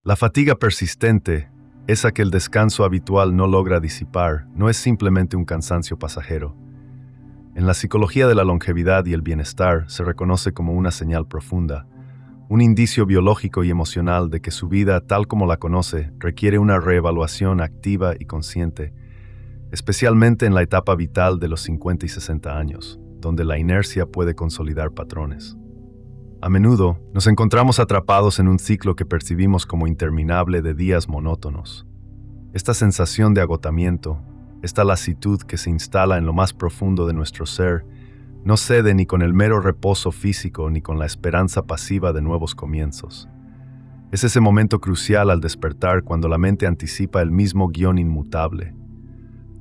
La fatiga persistente, esa que el descanso habitual no logra disipar, no es simplemente un cansancio pasajero. En la psicología de la longevidad y el bienestar se reconoce como una señal profunda, un indicio biológico y emocional de que su vida, tal como la conoce, requiere una reevaluación activa y consciente, especialmente en la etapa vital de los 50 y 60 años, donde la inercia puede consolidar patrones. A menudo nos encontramos atrapados en un ciclo que percibimos como interminable de días monótonos. Esta sensación de agotamiento, esta lasitud que se instala en lo más profundo de nuestro ser, no cede ni con el mero reposo físico ni con la esperanza pasiva de nuevos comienzos. Es ese momento crucial al despertar cuando la mente anticipa el mismo guión inmutable.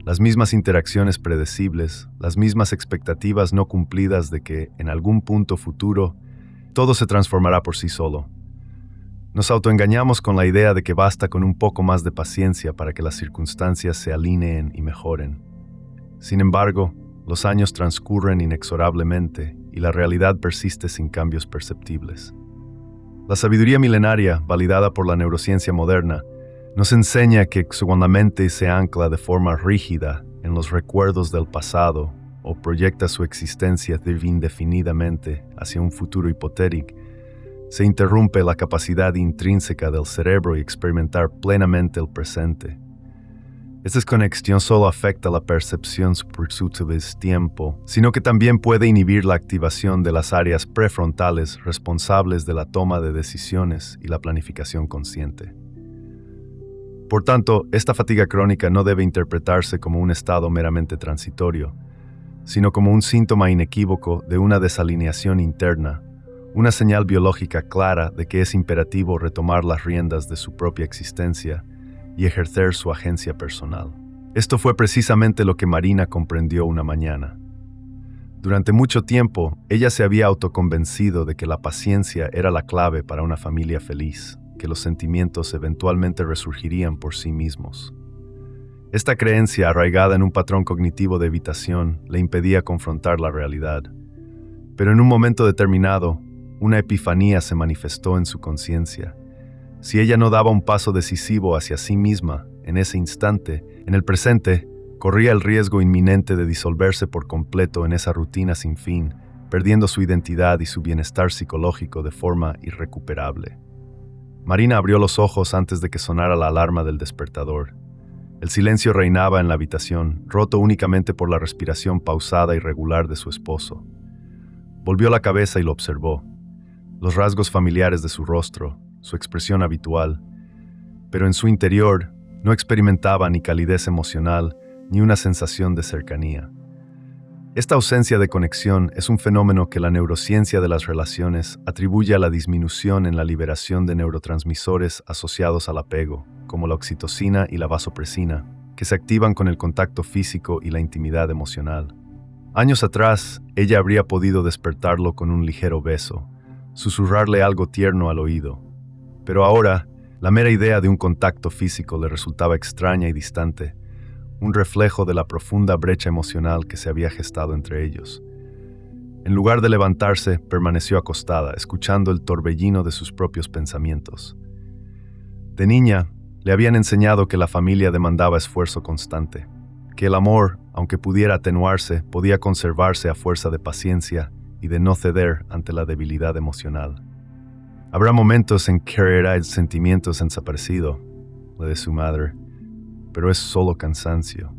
Las mismas interacciones predecibles, las mismas expectativas no cumplidas de que, en algún punto futuro, todo se transformará por sí solo. Nos autoengañamos con la idea de que basta con un poco más de paciencia para que las circunstancias se alineen y mejoren. Sin embargo, los años transcurren inexorablemente y la realidad persiste sin cambios perceptibles. La sabiduría milenaria, validada por la neurociencia moderna, nos enseña que cuando la mente se ancla de forma rígida en los recuerdos del pasado o proyecta su existencia indefinidamente hacia un futuro hipotético, se interrumpe la capacidad intrínseca del cerebro de experimentar plenamente el presente. Esta desconexión solo afecta la percepción subjetiva del tiempo, sino que también puede inhibir la activación de las áreas prefrontales responsables de la toma de decisiones y la planificación consciente. Por tanto, esta fatiga crónica no debe interpretarse como un estado meramente transitorio, sino como un síntoma inequívoco de una desalineación interna, una señal biológica clara de que es imperativo retomar las riendas de su propia existencia y ejercer su agencia personal. Esto fue precisamente lo que Marina comprendió una mañana. Durante mucho tiempo, ella se había autoconvencido de que la paciencia era la clave para una familia feliz, que los sentimientos eventualmente resurgirían por sí mismos. Esta creencia, arraigada en un patrón cognitivo de evitación, le impedía confrontar la realidad. Pero en un momento determinado, una epifanía se manifestó en su conciencia. Si ella no daba un paso decisivo hacia sí misma, en ese instante, en el presente, corría el riesgo inminente de disolverse por completo en esa rutina sin fin, perdiendo su identidad y su bienestar psicológico de forma irrecuperable. Marina abrió los ojos antes de que sonara la alarma del despertador. El silencio reinaba en la habitación, roto únicamente por la respiración pausada y regular de su esposo. Volvió la cabeza y lo observó. Los rasgos familiares de su rostro, su expresión habitual, pero en su interior no experimentaba ni calidez emocional ni una sensación de cercanía. Esta ausencia de conexión es un fenómeno que la neurociencia de las relaciones atribuye a la disminución en la liberación de neurotransmisores asociados al apego, como la oxitocina y la vasopresina, que se activan con el contacto físico y la intimidad emocional. Años atrás, ella habría podido despertarlo con un ligero beso, susurrarle algo tierno al oído. Pero ahora, la mera idea de un contacto físico le resultaba extraña y distante, un reflejo de la profunda brecha emocional que se había gestado entre ellos. En lugar de levantarse, permaneció acostada, escuchando el torbellino de sus propios pensamientos. De niña, le habían enseñado que la familia demandaba esfuerzo constante, que el amor, aunque pudiera atenuarse, podía conservarse a fuerza de paciencia y de no ceder ante la debilidad emocional. Habrá momentos en que el sentimiento ha desaparecido, le de su madre, pero es solo cansancio.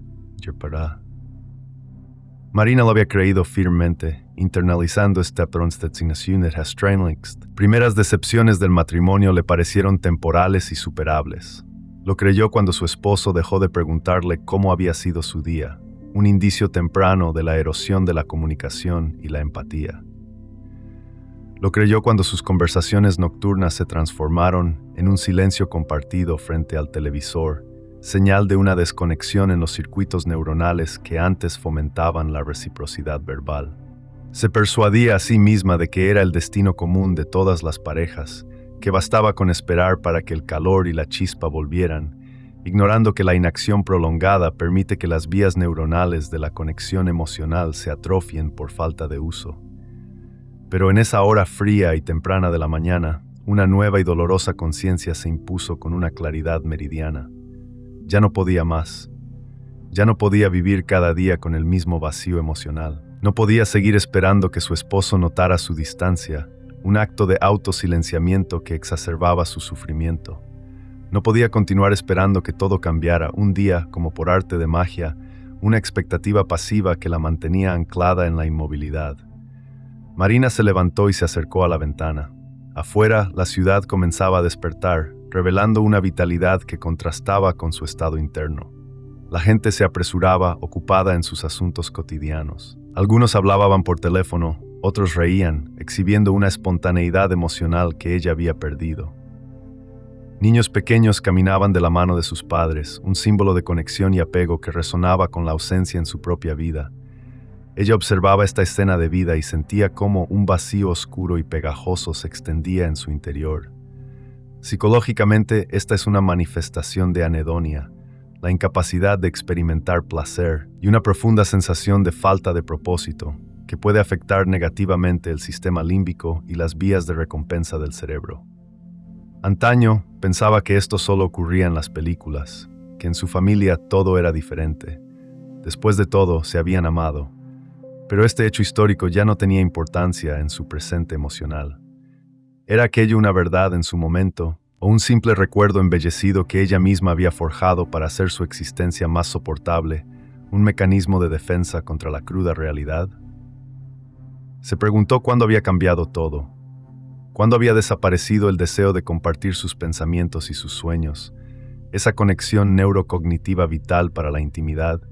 Marina lo había creído firmemente, internalizando esta designación de Hastreinlichst. Primeras decepciones del matrimonio le parecieron temporales y superables. Lo creyó cuando su esposo dejó de preguntarle cómo había sido su día, un indicio temprano de la erosión de la comunicación y la empatía. Lo creyó cuando sus conversaciones nocturnas se transformaron en un silencio compartido frente al televisor, señal de una desconexión en los circuitos neuronales que antes fomentaban la reciprocidad verbal. Se persuadía a sí misma de que era el destino común de todas las parejas, que bastaba con esperar para que el calor y la chispa volvieran, ignorando que la inacción prolongada permite que las vías neuronales de la conexión emocional se atrofien por falta de uso. Pero en esa hora fría y temprana de la mañana, una nueva y dolorosa conciencia se impuso con una claridad meridiana. Ya no podía más. Ya no podía vivir cada día con el mismo vacío emocional. No podía seguir esperando que su esposo notara su distancia, un acto de autosilenciamiento que exacerbaba su sufrimiento. No podía continuar esperando que todo cambiara un día, como por arte de magia, una expectativa pasiva que la mantenía anclada en la inmovilidad. Marina se levantó y se acercó a la ventana. Afuera, la ciudad comenzaba a despertar, revelando una vitalidad que contrastaba con su estado interno. La gente se apresuraba, ocupada en sus asuntos cotidianos. Algunos hablaban por teléfono, otros reían, exhibiendo una espontaneidad emocional que ella había perdido. Niños pequeños caminaban de la mano de sus padres, un símbolo de conexión y apego que resonaba con la ausencia en su propia vida. Ella observaba esta escena de vida y sentía cómo un vacío oscuro y pegajoso se extendía en su interior. Psicológicamente, esta es una manifestación de anedonia, la incapacidad de experimentar placer y una profunda sensación de falta de propósito, que puede afectar negativamente el sistema límbico y las vías de recompensa del cerebro. Antaño pensaba que esto solo ocurría en las películas, que en su familia todo era diferente. Después de todo, se habían amado. Pero este hecho histórico ya no tenía importancia en su presente emocional. ¿Era aquello una verdad en su momento, o un simple recuerdo embellecido que ella misma había forjado para hacer su existencia más soportable, un mecanismo de defensa contra la cruda realidad? Se preguntó cuándo había cambiado todo, cuándo había desaparecido el deseo de compartir sus pensamientos y sus sueños, esa conexión neurocognitiva vital para la intimidad,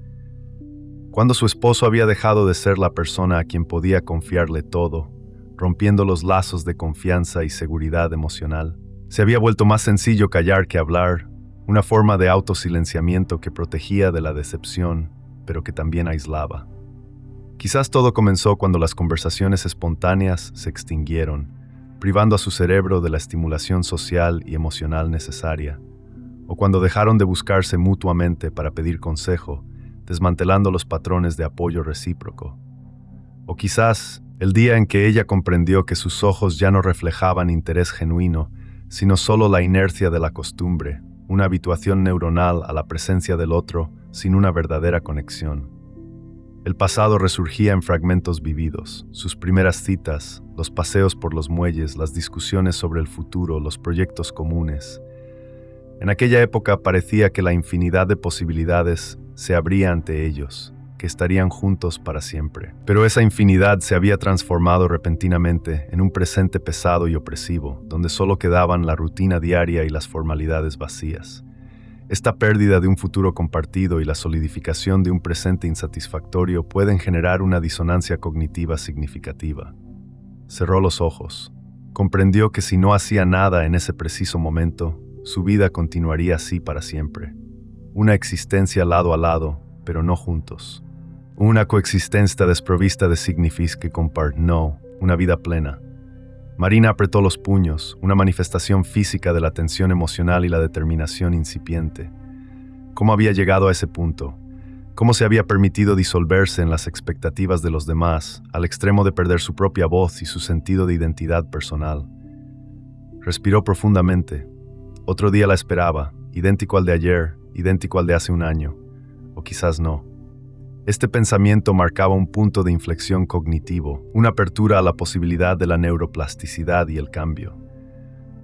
cuándo su esposo había dejado de ser la persona a quien podía confiarle todo, rompiendo los lazos de confianza y seguridad emocional. Se había vuelto más sencillo callar que hablar, una forma de autosilenciamiento que protegía de la decepción, pero que también aislaba. Quizás todo comenzó cuando las conversaciones espontáneas se extinguieron, privando a su cerebro de la estimulación social y emocional necesaria, o cuando dejaron de buscarse mutuamente para pedir consejo, desmantelando los patrones de apoyo recíproco. O quizás el día en que ella comprendió que sus ojos ya no reflejaban interés genuino, sino solo la inercia de la costumbre, una habituación neuronal a la presencia del otro sin una verdadera conexión. El pasado resurgía en fragmentos vividos, sus primeras citas, los paseos por los muelles, las discusiones sobre el futuro, los proyectos comunes. En aquella época parecía que la infinidad de posibilidades se abría ante ellos, que estarían juntos para siempre. Pero esa infinidad se había transformado repentinamente en un presente pesado y opresivo, donde solo quedaban la rutina diaria y las formalidades vacías. Esta pérdida de un futuro compartido y la solidificación de un presente insatisfactorio pueden generar una disonancia cognitiva significativa. Cerró los ojos. Comprendió que si no hacía nada en ese preciso momento, su vida continuaría así para siempre. Una existencia lado a lado, pero no juntos. Una coexistencia desprovista de significados que comparten, no, una vida plena. Marina apretó los puños, una manifestación física de la tensión emocional y la determinación incipiente. ¿Cómo había llegado a ese punto? ¿Cómo se había permitido disolverse en las expectativas de los demás, al extremo de perder su propia voz y su sentido de identidad personal? Respiró profundamente. Otro día la esperaba, idéntico al de ayer, idéntico al de hace un año. O quizás no. Este pensamiento marcaba un punto de inflexión cognitivo, una apertura a la posibilidad de la neuroplasticidad y el cambio.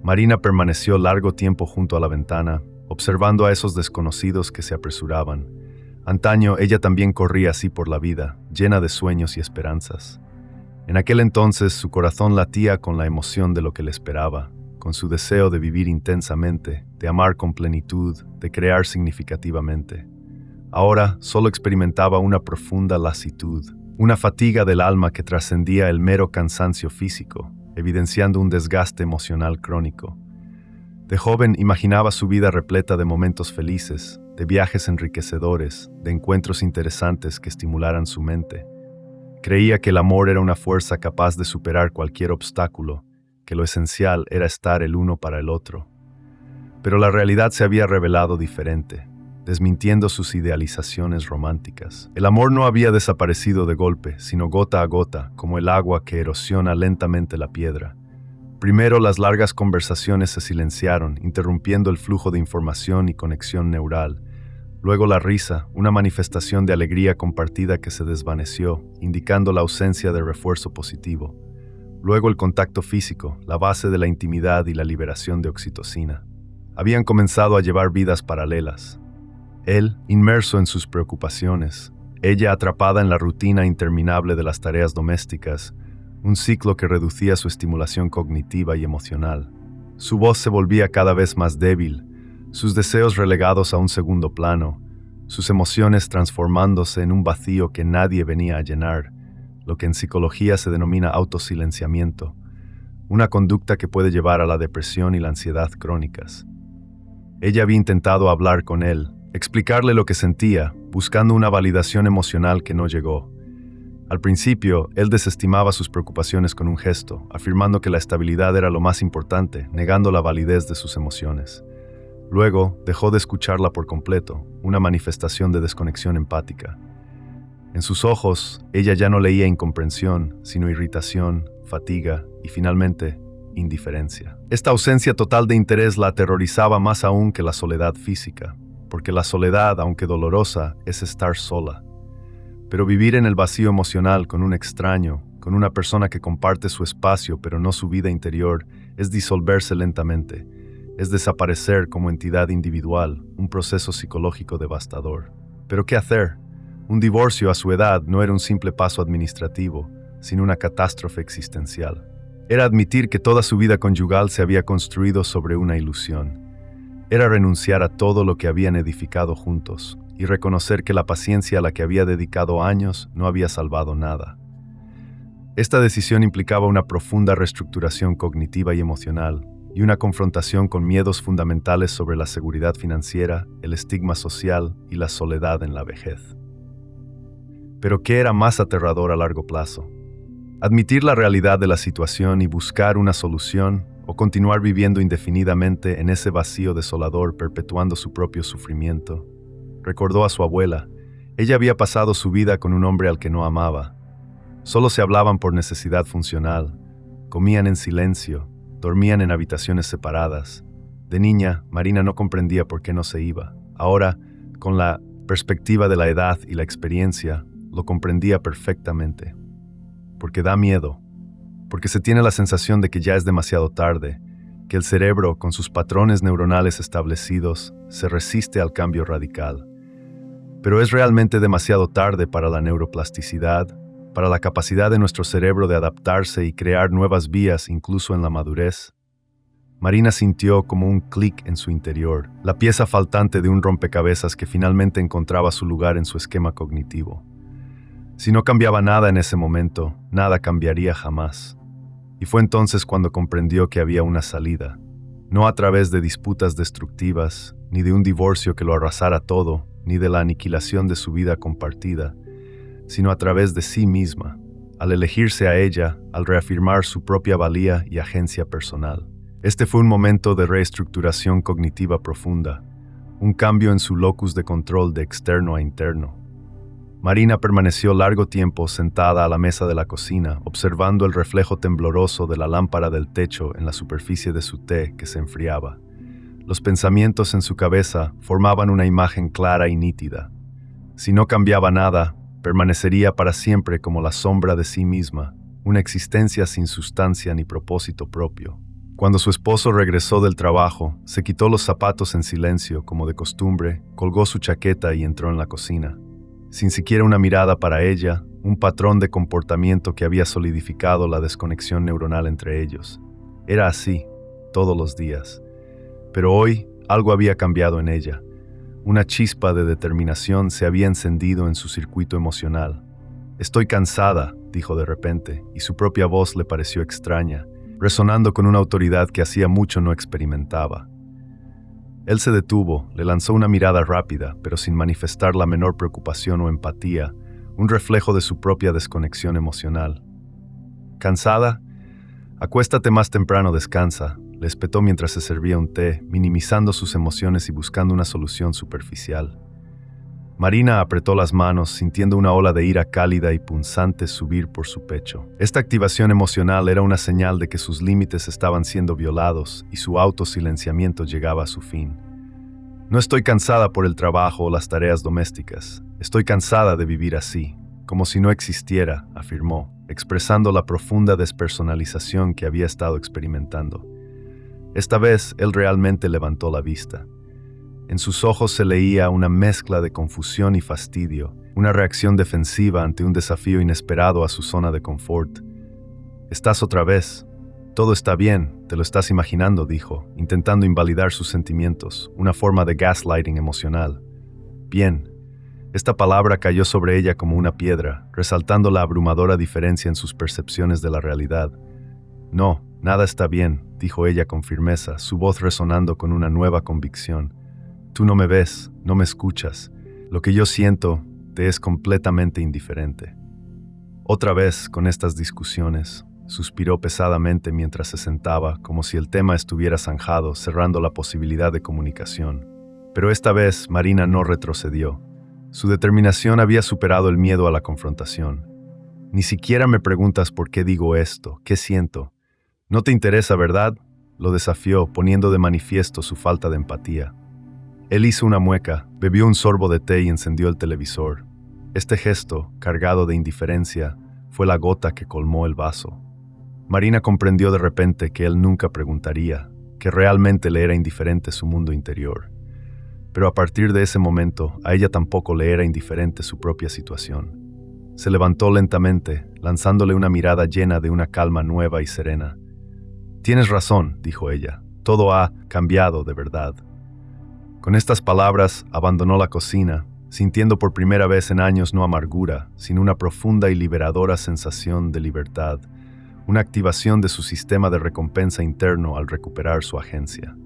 Marina permaneció largo tiempo junto a la ventana, observando a esos desconocidos que se apresuraban. Antaño ella también corría así por la vida, llena de sueños y esperanzas. En aquel entonces su corazón latía con la emoción de lo que le esperaba, con su deseo de vivir intensamente, de amar con plenitud, de crear significativamente. Ahora solo experimentaba una profunda lasitud, una fatiga del alma que trascendía el mero cansancio físico, evidenciando un desgaste emocional crónico. De joven imaginaba su vida repleta de momentos felices, de viajes enriquecedores, de encuentros interesantes que estimularan su mente. Creía que el amor era una fuerza capaz de superar cualquier obstáculo, que lo esencial era estar el uno para el otro. Pero la realidad se había revelado diferente, desmintiendo sus idealizaciones románticas. El amor no había desaparecido de golpe, sino gota a gota, como el agua que erosiona lentamente la piedra. Primero, las largas conversaciones se silenciaron, interrumpiendo el flujo de información y conexión neural. Luego la risa, una manifestación de alegría compartida que se desvaneció, indicando la ausencia de refuerzo positivo. Luego el contacto físico, la base de la intimidad y la liberación de oxitocina. Habían comenzado a llevar vidas paralelas. Él, inmerso en sus preocupaciones, ella atrapada en la rutina interminable de las tareas domésticas, un ciclo que reducía su estimulación cognitiva y emocional. Su voz se volvía cada vez más débil, sus deseos relegados a un segundo plano, sus emociones transformándose en un vacío que nadie venía a llenar, lo que en psicología se denomina autosilenciamiento, una conducta que puede llevar a la depresión y la ansiedad crónicas. Ella había intentado hablar con él, explicarle lo que sentía, buscando una validación emocional que no llegó. Al principio, él desestimaba sus preocupaciones con un gesto, afirmando que la estabilidad era lo más importante, negando la validez de sus emociones. Luego, dejó de escucharla por completo, una manifestación de desconexión empática. En sus ojos, ella ya no leía incomprensión, sino irritación, fatiga y, finalmente, indiferencia. Esta ausencia total de interés la aterrorizaba más aún que la soledad física, porque la soledad, aunque dolorosa, es estar sola. Pero vivir en el vacío emocional con un extraño, con una persona que comparte su espacio pero no su vida interior, es disolverse lentamente, es desaparecer como entidad individual, un proceso psicológico devastador. ¿Pero qué hacer? Un divorcio a su edad no era un simple paso administrativo, sino una catástrofe existencial. Era admitir que toda su vida conyugal se había construido sobre una ilusión. Era renunciar a todo lo que habían edificado juntos y reconocer que la paciencia a la que había dedicado años no había salvado nada. Esta decisión implicaba una profunda reestructuración cognitiva y emocional y una confrontación con miedos fundamentales sobre la seguridad financiera, el estigma social y la soledad en la vejez. Pero ¿qué era más aterrador a largo plazo? Admitir la realidad de la situación y buscar una solución, o continuar viviendo indefinidamente en ese vacío desolador perpetuando su propio sufrimiento. Recordó a su abuela. Ella había pasado su vida con un hombre al que no amaba. Solo se hablaban por necesidad funcional, comían en silencio, dormían en habitaciones separadas. De niña, Marina no comprendía por qué no se iba. Ahora, con la perspectiva de la edad y la experiencia, lo comprendía perfectamente. Porque da miedo, porque se tiene la sensación de que ya es demasiado tarde, que el cerebro, con sus patrones neuronales establecidos, se resiste al cambio radical. Pero es realmente demasiado tarde para la neuroplasticidad, para la capacidad de nuestro cerebro de adaptarse y crear nuevas vías incluso en la madurez. Marina sintió como un clic en su interior, la pieza faltante de un rompecabezas que finalmente encontraba su lugar en su esquema cognitivo. Si no cambiaba nada en ese momento, nada cambiaría jamás. Y fue entonces cuando comprendió que había una salida, no a través de disputas destructivas, ni de un divorcio que lo arrasara todo, ni de la aniquilación de su vida compartida, sino a través de sí misma, al elegirse a ella, al reafirmar su propia valía y agencia personal. Este fue un momento de reestructuración cognitiva profunda, un cambio en su locus de control de externo a interno. Marina permaneció largo tiempo sentada a la mesa de la cocina, observando el reflejo tembloroso de la lámpara del techo en la superficie de su té que se enfriaba. Los pensamientos en su cabeza formaban una imagen clara y nítida. Si no cambiaba nada, permanecería para siempre como la sombra de sí misma, una existencia sin sustancia ni propósito propio. Cuando su esposo regresó del trabajo, se quitó los zapatos en silencio, como de costumbre, colgó su chaqueta y entró en la cocina. Sin siquiera una mirada para ella, un patrón de comportamiento que había solidificado la desconexión neuronal entre ellos. Era así, todos los días. Pero hoy, algo había cambiado en ella. Una chispa de determinación se había encendido en su circuito emocional. «Estoy cansada», dijo de repente, y su propia voz le pareció extraña, resonando con una autoridad que hacía mucho no experimentaba. Él se detuvo, le lanzó una mirada rápida, pero sin manifestar la menor preocupación o empatía, un reflejo de su propia desconexión emocional. ¿Cansada? Acuéstate más temprano, descansa, le espetó mientras se servía un té, minimizando sus emociones y buscando una solución superficial. Marina apretó las manos, sintiendo una ola de ira cálida y punzante subir por su pecho. Esta activación emocional era una señal de que sus límites estaban siendo violados y su autosilenciamiento llegaba a su fin. No estoy cansada por el trabajo o las tareas domésticas. Estoy cansada de vivir así, como si no existiera, afirmó, expresando la profunda despersonalización que había estado experimentando. Esta vez, él realmente levantó la vista. En sus ojos se leía una mezcla de confusión y fastidio, una reacción defensiva ante un desafío inesperado a su zona de confort. «Estás otra vez. Todo está bien, te lo estás imaginando», dijo, intentando invalidar sus sentimientos, una forma de gaslighting emocional. «Bien». Esta palabra cayó sobre ella como una piedra, resaltando la abrumadora diferencia en sus percepciones de la realidad. «No, nada está bien», dijo ella con firmeza, su voz resonando con una nueva convicción. «Tú no me ves, no me escuchas. Lo que yo siento te es completamente indiferente». Otra vez, con estas discusiones, suspiró pesadamente mientras se sentaba, como si el tema estuviera zanjado, cerrando la posibilidad de comunicación. Pero esta vez, Marina no retrocedió. Su determinación había superado el miedo a la confrontación. «Ni siquiera me preguntas por qué digo esto, qué siento. ¿No te interesa, verdad?», lo desafió, poniendo de manifiesto su falta de empatía. Él hizo una mueca, bebió un sorbo de té y encendió el televisor. Este gesto, cargado de indiferencia, fue la gota que colmó el vaso. Marina comprendió de repente que él nunca preguntaría, que realmente le era indiferente su mundo interior. Pero a partir de ese momento, a ella tampoco le era indiferente su propia situación. Se levantó lentamente, lanzándole una mirada llena de una calma nueva y serena. «Tienes razón», dijo ella, «todo ha cambiado de verdad». Con estas palabras, abandonó la cocina, sintiendo por primera vez en años no amargura, sino una profunda y liberadora sensación de libertad, una activación de su sistema de recompensa interno al recuperar su agencia.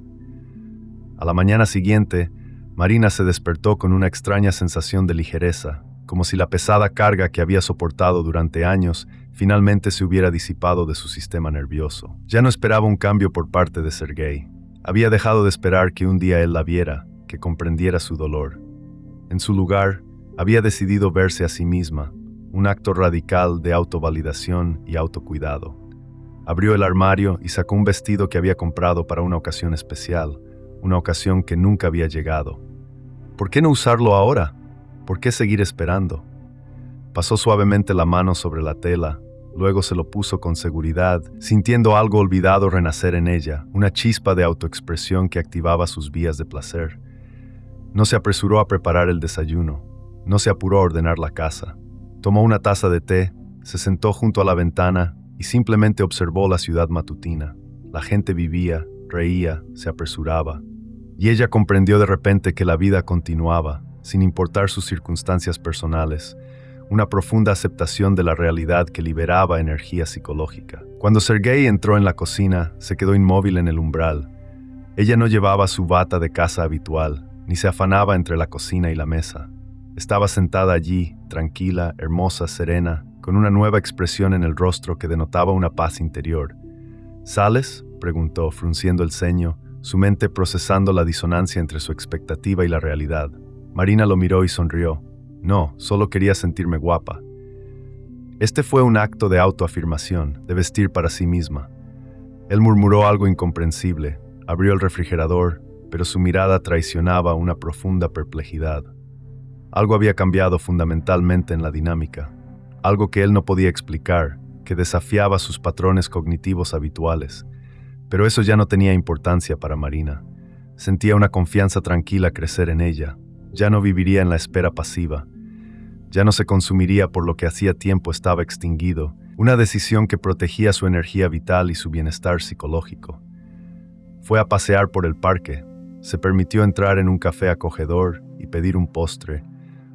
A la mañana siguiente, Marina se despertó con una extraña sensación de ligereza, como si la pesada carga que había soportado durante años finalmente se hubiera disipado de su sistema nervioso. Ya no esperaba un cambio por parte de Sergei. Había dejado de esperar que un día él la viera, que comprendiera su dolor. En su lugar, había decidido verse a sí misma, un acto radical de autovalidación y autocuidado. Abrió el armario y sacó un vestido que había comprado para una ocasión especial, una ocasión que nunca había llegado. ¿Por qué no usarlo ahora? ¿Por qué seguir esperando? Pasó suavemente la mano sobre la tela, luego se lo puso con seguridad, sintiendo algo olvidado renacer en ella, una chispa de autoexpresión que activaba sus vías de placer. No se apresuró a preparar el desayuno, no se apuró a ordenar la casa. Tomó una taza de té, se sentó junto a la ventana y simplemente observó la ciudad matutina. La gente vivía, reía, se apresuraba. Y ella comprendió de repente que la vida continuaba, sin importar sus circunstancias personales, una profunda aceptación de la realidad que liberaba energía psicológica. Cuando Sergei entró en la cocina, se quedó inmóvil en el umbral. Ella no llevaba su bata de casa habitual, ni se afanaba entre la cocina y la mesa. Estaba sentada allí, tranquila, hermosa, serena, con una nueva expresión en el rostro que denotaba una paz interior. «¿Sales?», preguntó, frunciendo el ceño, su mente procesando la disonancia entre su expectativa y la realidad. Marina lo miró y sonrió. «No, solo quería sentirme guapa». Este fue un acto de autoafirmación, de vestir para sí misma. Él murmuró algo incomprensible, abrió el refrigerador, pero su mirada traicionaba una profunda perplejidad. Algo había cambiado fundamentalmente en la dinámica, algo que él no podía explicar, que desafiaba sus patrones cognitivos habituales. Pero eso ya no tenía importancia para Marina. Sentía una confianza tranquila crecer en ella. Ya no viviría en la espera pasiva. Ya no se consumiría por lo que hacía tiempo estaba extinguido, una decisión que protegía su energía vital y su bienestar psicológico. Fue a pasear por el parque. Se permitió entrar en un café acogedor y pedir un postre,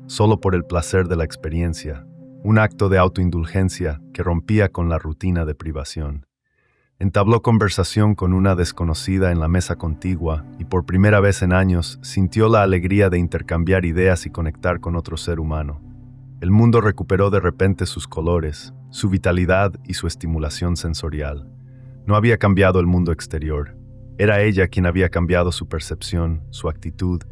solo por el placer de la experiencia, un acto de autoindulgencia que rompía con la rutina de privación. Entabló conversación con una desconocida en la mesa contigua y por primera vez en años sintió la alegría de intercambiar ideas y conectar con otro ser humano. El mundo recuperó de repente sus colores, su vitalidad y su estimulación sensorial. No había cambiado el mundo exterior. Era ella quien había cambiado su percepción, su actitud,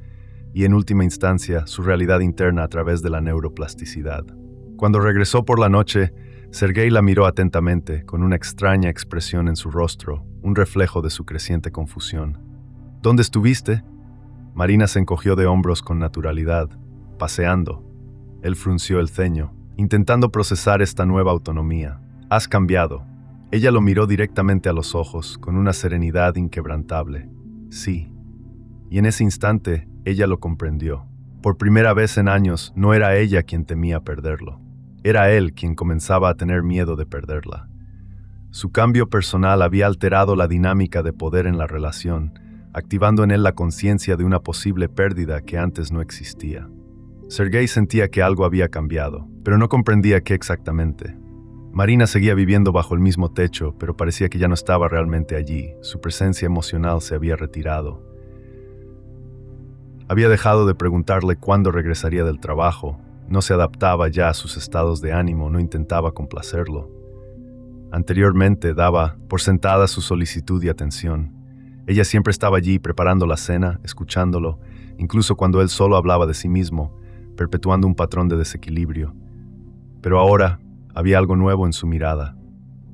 y, en última instancia, su realidad interna a través de la neuroplasticidad. Cuando regresó por la noche, Sergei la miró atentamente, con una extraña expresión en su rostro, un reflejo de su creciente confusión. ¿Dónde estuviste? Marina se encogió de hombros con naturalidad. Paseando. Él frunció el ceño, intentando procesar esta nueva autonomía. Has cambiado. Ella lo miró directamente a los ojos, con una serenidad inquebrantable. Sí. Y en ese instante, ella lo comprendió. Por primera vez en años, no era ella quien temía perderlo. Era él quien comenzaba a tener miedo de perderla. Su cambio personal había alterado la dinámica de poder en la relación, activando en él la conciencia de una posible pérdida que antes no existía. Sergei sentía que algo había cambiado, pero no comprendía qué exactamente. Marina seguía viviendo bajo el mismo techo, pero parecía que ya no estaba realmente allí. Su presencia emocional se había retirado. Había dejado de preguntarle cuándo regresaría del trabajo. No se adaptaba ya a sus estados de ánimo, no intentaba complacerlo. Anteriormente daba por sentada su solicitud y atención. Ella siempre estaba allí preparando la cena, escuchándolo, incluso cuando él solo hablaba de sí mismo, perpetuando un patrón de desequilibrio. Pero ahora había algo nuevo en su mirada,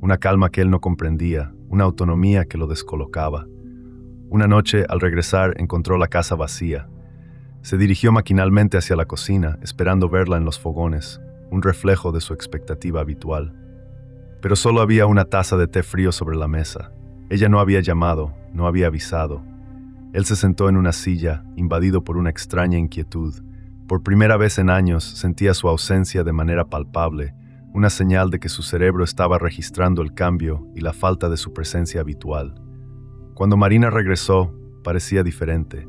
una calma que él no comprendía, una autonomía que lo descolocaba. Una noche, al regresar, encontró la casa vacía. Se dirigió maquinalmente hacia la cocina, esperando verla en los fogones, un reflejo de su expectativa habitual. Pero solo había una taza de té frío sobre la mesa. Ella no había llamado, no había avisado. Él se sentó en una silla, invadido por una extraña inquietud. Por primera vez en años sentía su ausencia de manera palpable, una señal de que su cerebro estaba registrando el cambio y la falta de su presencia habitual. Cuando Marina regresó, parecía diferente.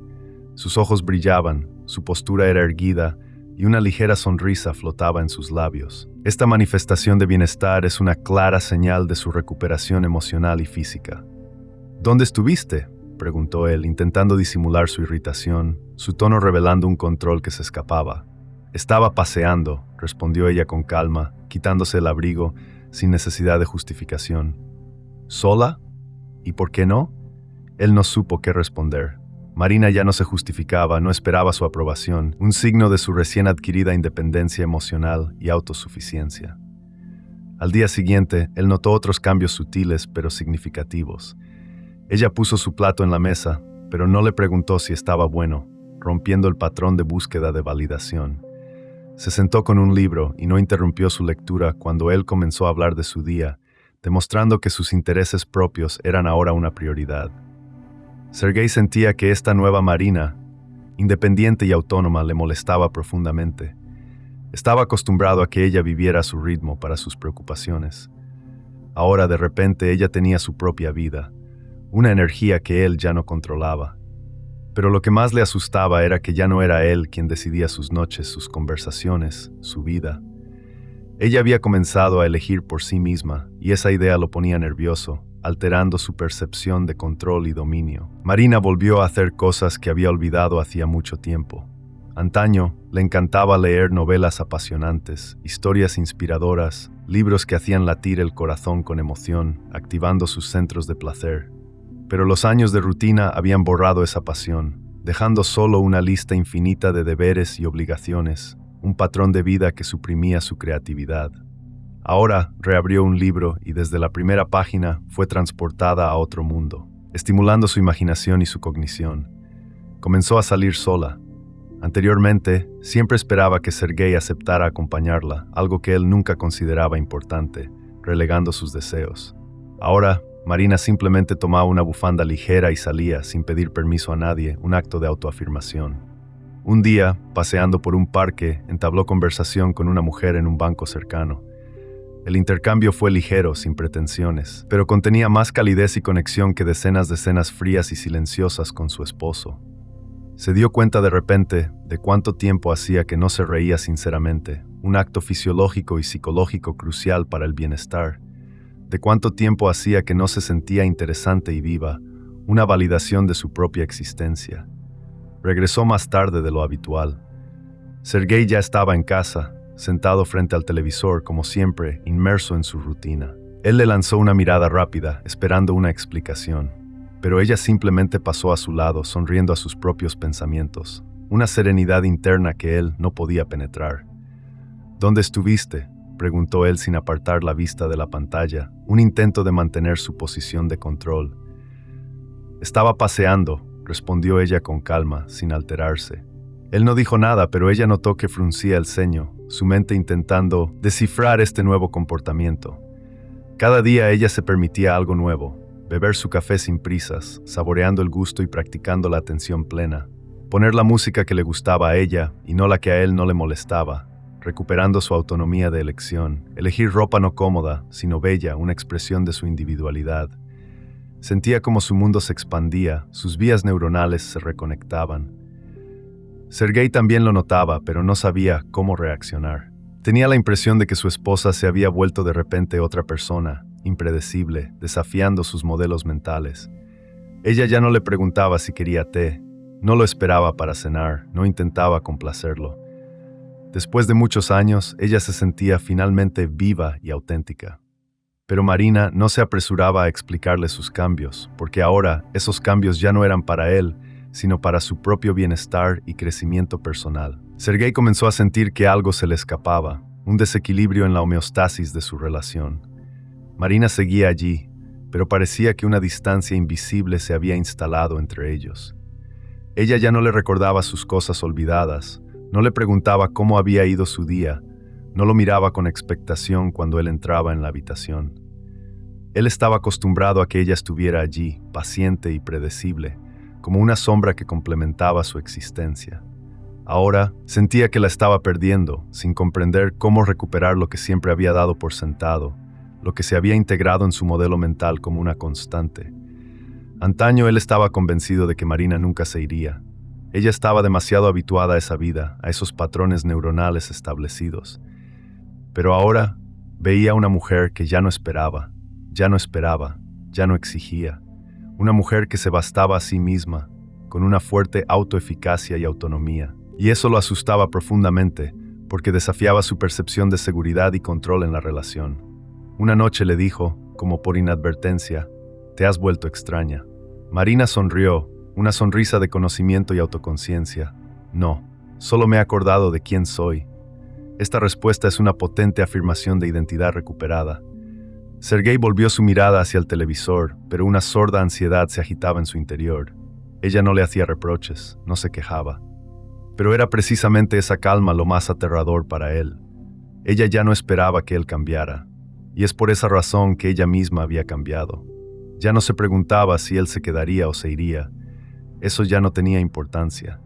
Sus ojos brillaban, su postura era erguida y una ligera sonrisa flotaba en sus labios. Esta manifestación de bienestar es una clara señal de su recuperación emocional y física. ¿Dónde estuviste?, preguntó él, intentando disimular su irritación, su tono revelando un control que se escapaba. Estaba paseando, respondió ella con calma, quitándose el abrigo sin necesidad de justificación. ¿Sola? ¿Y por qué no? Él no supo qué responder. Marina ya no se justificaba, no esperaba su aprobación, un signo de su recién adquirida independencia emocional y autosuficiencia. Al día siguiente, él notó otros cambios sutiles pero significativos. Ella puso su plato en la mesa, pero no le preguntó si estaba bueno, rompiendo el patrón de búsqueda de validación. Se sentó con un libro y no interrumpió su lectura cuando él comenzó a hablar de su día, demostrando que sus intereses propios eran ahora una prioridad. Sergei sentía que esta nueva Marina, independiente y autónoma, le molestaba profundamente. Estaba acostumbrado a que ella viviera a su ritmo para sus preocupaciones. Ahora, de repente, ella tenía su propia vida, una energía que él ya no controlaba. Pero lo que más le asustaba era que ya no era él quien decidía sus noches, sus conversaciones, su vida. Ella había comenzado a elegir por sí misma, y esa idea lo ponía nervioso, alterando su percepción de control y dominio. Marina volvió a hacer cosas que había olvidado hacía mucho tiempo. Antaño, le encantaba leer novelas apasionantes, historias inspiradoras, libros que hacían latir el corazón con emoción, activando sus centros de placer. Pero los años de rutina habían borrado esa pasión, dejando solo una lista infinita de deberes y obligaciones, un patrón de vida que suprimía su creatividad. Ahora reabrió un libro y desde la primera página fue transportada a otro mundo, estimulando su imaginación y su cognición. Comenzó a salir sola. Anteriormente, siempre esperaba que Sergei aceptara acompañarla, algo que él nunca consideraba importante, relegando sus deseos. Ahora, Marina simplemente tomaba una bufanda ligera y salía sin pedir permiso a nadie, un acto de autoafirmación. Un día, paseando por un parque, entabló conversación con una mujer en un banco cercano. El intercambio fue ligero, sin pretensiones, pero contenía más calidez y conexión que decenas de cenas frías y silenciosas con su esposo. Se dio cuenta de repente de cuánto tiempo hacía que no se reía sinceramente, un acto fisiológico y psicológico crucial para el bienestar. De cuánto tiempo hacía que no se sentía interesante y viva, una validación de su propia existencia. Regresó más tarde de lo habitual. Sergei ya estaba en casa, sentado frente al televisor, como siempre, inmerso en su rutina. Él le lanzó una mirada rápida, esperando una explicación, pero ella simplemente pasó a su lado, sonriendo a sus propios pensamientos. una serenidad interna que él no podía penetrar. ¿Dónde estuviste?, preguntó él sin apartar la vista de la pantalla, un intento de mantener su posición de control. Estaba paseando, respondió ella con calma, sin alterarse. Él no dijo nada, pero ella notó que fruncía el ceño, su mente intentando descifrar este nuevo comportamiento. Cada día ella se permitía algo nuevo, beber su café sin prisas, saboreando el gusto y practicando la atención plena, poner la música que le gustaba a ella y no la que a él no le molestaba, recuperando su autonomía de elección, elegir ropa no cómoda, sino bella, una expresión de su individualidad. Sentía como su mundo se expandía, sus vías neuronales se reconectaban. Sergei también lo notaba, pero no sabía cómo reaccionar. Tenía la impresión de que su esposa se había vuelto de repente otra persona, impredecible, desafiando sus modelos mentales. Ella ya no le preguntaba si quería té, no lo esperaba para cenar, no intentaba complacerlo. Después de muchos años, ella se sentía finalmente viva y auténtica. Pero Marina no se apresuraba a explicarle sus cambios, porque ahora esos cambios ya no eran para él, sino para su propio bienestar y crecimiento personal. Sergei comenzó a sentir que algo se le escapaba, un desequilibrio en la homeostasis de su relación. Marina seguía allí, pero parecía que una distancia invisible se había instalado entre ellos. Ella ya no le recordaba sus cosas olvidadas, no le preguntaba cómo había ido su día, no lo miraba con expectación cuando él entraba en la habitación. Él estaba acostumbrado a que ella estuviera allí, paciente y predecible, como una sombra que complementaba su existencia. Ahora sentía que la estaba perdiendo, sin comprender cómo recuperar lo que siempre había dado por sentado, lo que se había integrado en su modelo mental como una constante. Antaño él estaba convencido de que Marina nunca se iría. Ella estaba demasiado habituada a esa vida, a esos patrones neuronales establecidos. Pero ahora veía a una mujer que ya no esperaba, ya no exigía. Una mujer que se bastaba a sí misma, con una fuerte autoeficacia y autonomía. Y eso lo asustaba profundamente, porque desafiaba su percepción de seguridad y control en la relación. Una noche le dijo, como por inadvertencia, «Te has vuelto extraña». Marina sonrió, una sonrisa de conocimiento y autoconciencia. «No, solo me he acordado de quién soy». Esta respuesta es una potente afirmación de identidad recuperada. Sergei volvió su mirada hacia el televisor, pero una sorda ansiedad se agitaba en su interior. Ella no le hacía reproches, no se quejaba. Pero era precisamente esa calma lo más aterrador para él. Ella ya no esperaba que él cambiara, y es por esa razón que ella misma había cambiado. Ya no se preguntaba si él se quedaría o se iría. Eso ya no tenía importancia.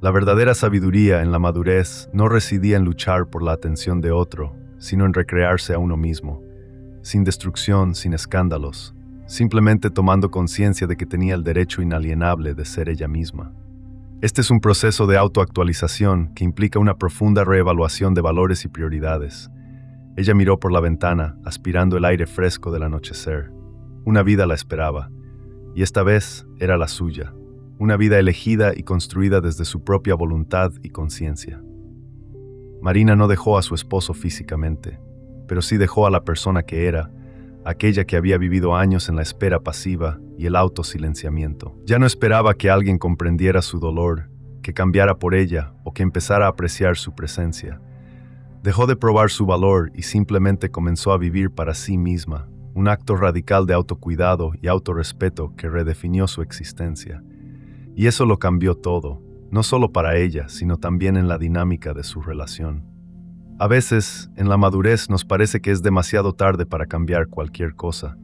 La verdadera sabiduría en la madurez no residía en luchar por la atención de otro, sino en recrearse a uno mismo, sin destrucción, sin escándalos, simplemente tomando conciencia de que tenía el derecho inalienable de ser ella misma. Este es un proceso de autoactualización que implica una profunda reevaluación de valores y prioridades. Ella miró por la ventana, aspirando el aire fresco del anochecer. Una vida la esperaba, y esta vez era la suya. Una vida elegida y construida desde su propia voluntad y conciencia. Marina no dejó a su esposo físicamente, pero sí dejó a la persona que era, aquella que había vivido años en la espera pasiva y el autosilenciamiento. Ya no esperaba que alguien comprendiera su dolor, que cambiara por ella o que empezara a apreciar su presencia. Dejó de probar su valor y simplemente comenzó a vivir para sí misma, un acto radical de autocuidado y autorrespeto que redefinió su existencia. Y eso lo cambió todo, no solo para ella, sino también en la dinámica de su relación. A veces, en la madurez nos parece que es demasiado tarde para cambiar cualquier cosa,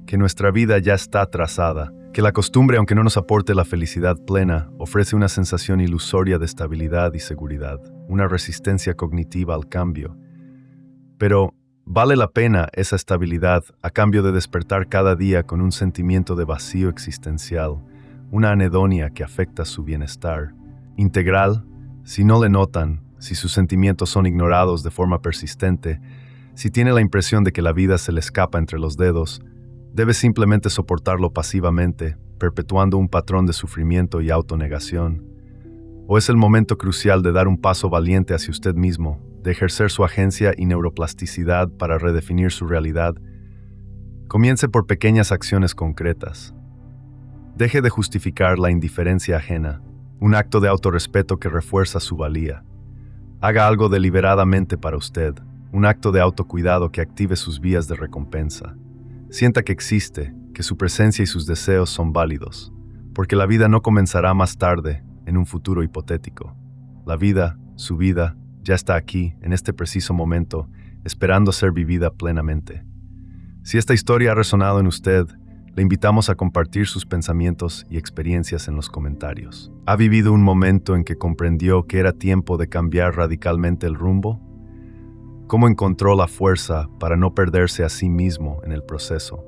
que nuestra vida ya está trazada, que la costumbre, aunque no nos aporte la felicidad plena, ofrece una sensación ilusoria de estabilidad y seguridad, una resistencia cognitiva al cambio. Pero vale la pena esa estabilidad a cambio de despertar cada día con un sentimiento de vacío existencial, una anedonia que afecta su bienestar integral. Si no le notan, si sus sentimientos son ignorados de forma persistente, si tiene la impresión de que la vida se le escapa entre los dedos, debe simplemente soportarlo pasivamente, perpetuando un patrón de sufrimiento y autonegación. O es el momento crucial de dar un paso valiente hacia usted mismo, de ejercer su agencia y neuroplasticidad para redefinir su realidad. Comience por pequeñas acciones concretas. Deje de justificar la indiferencia ajena. un acto de autorrespeto que refuerza su valía. Haga algo deliberadamente para usted, un acto de autocuidado que active sus vías de recompensa. Sienta que existe, que su presencia y sus deseos son válidos, porque la vida no comenzará más tarde, en un futuro hipotético. La vida, su vida, ya está aquí, en este preciso momento, esperando ser vivida plenamente. Si esta historia ha resonado en usted, le invitamos a compartir sus pensamientos y experiencias en los comentarios. ¿Ha vivido un momento en que comprendió que era tiempo de cambiar radicalmente el rumbo? ¿Cómo encontró la fuerza para no perderse a sí mismo en el proceso?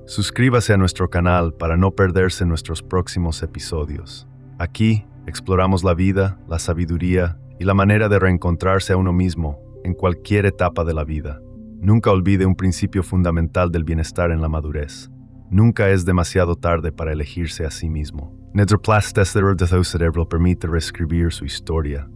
Suscríbase a nuestro canal para no perderse nuestros próximos episodios. Aquí exploramos la vida, la sabiduría y la manera de reencontrarse a uno mismo en cualquier etapa de la vida. Nunca olvide un principio fundamental del bienestar en la madurez. Nunca es demasiado tarde para elegirse a sí mismo. Nuestro plasticero de cerebro permite reescribir su historia,